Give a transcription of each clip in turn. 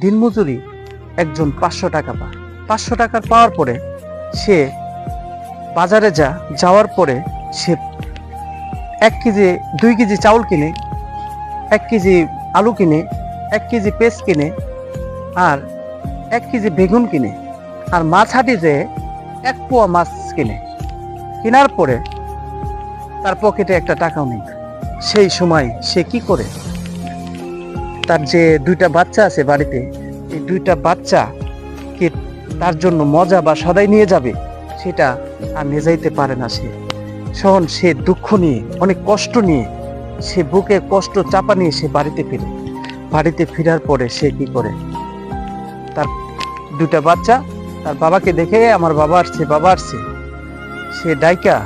দিনমজুরি একজন 500 টাকা পায়। 500 টাকা পাওয়ার পরে সে বাজারে যাওয়ার পরে সে 1 কেজি 2 কেজি চাউল কিনে, 1 কেজি আলু কিনে, 1 কেজি পেঁয়াজ কিনে, আর 1 কেজি বেগুন কিনে, আর মাছ হাটে যে 1 পোয়া মাছ কিনে। কেনার পরে তার পকেটে একটা টাকাও নেই। সেই সময় সে কি করে, তার যে 2টা বাচ্চা আছে বাড়িতে, এই 2টা বাচ্চাকে তার জন্য মজা বা সদাই নিয়ে যাবে, সেটা আর নিয়ে যাইতে পারে না। সে দুঃখ নিয়ে, অনেক কষ্ট নিয়ে, সে বুকে কষ্ট চাপা নিয়ে সে বাড়িতে ফেরার পরে সে কি করে, তার 2টা বাচ্চা তার বাবাকে দেখে, আমার বাবা আসছে, সে ডাইকা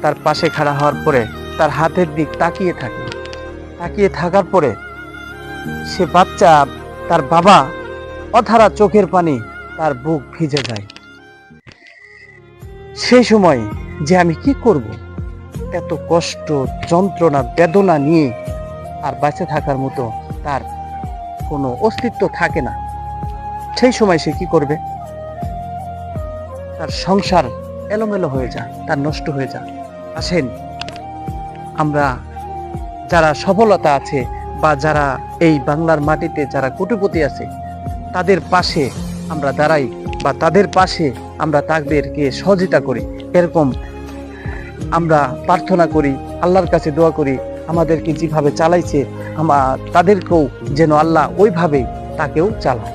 তার পাশে খাড়া হওয়ার পরে তার হাতের দিক তাকিয়ে থাকার পরে সে বাচ্চা, তার বাবা অধারা চোখের পানি, তার বুক ভিজে যায়। সেই সময় যে আমি কি করব, এত কষ্ট, যন্ত্রণা, বেদনা নিয়ে আর বেঁচে থাকার মতো তার কোনো অস্তিত্ব থাকে না। সেই সময় সে কি করবে, তার সংসার এলোমেলো হয়ে যায়, তার নষ্ট হয়ে যায়। আসেন, আমরা যারা সফলতা আছে বা যারা এই বাংলার মাটিতে যারা কোটিপতি আছে, তাদের পাশে আমরা দাঁড়াই বা তাদের পাশে আমরা তাদেরকে সহযোগিতা করি। এরকম আমরা প্রার্থনা করি, আল্লাহর কাছে দোয়া করি, আমাদেরকে যেভাবে চালাইছে তাদেরকেও যেন আল্লাহ ওইভাবেই তাকেও চালায়।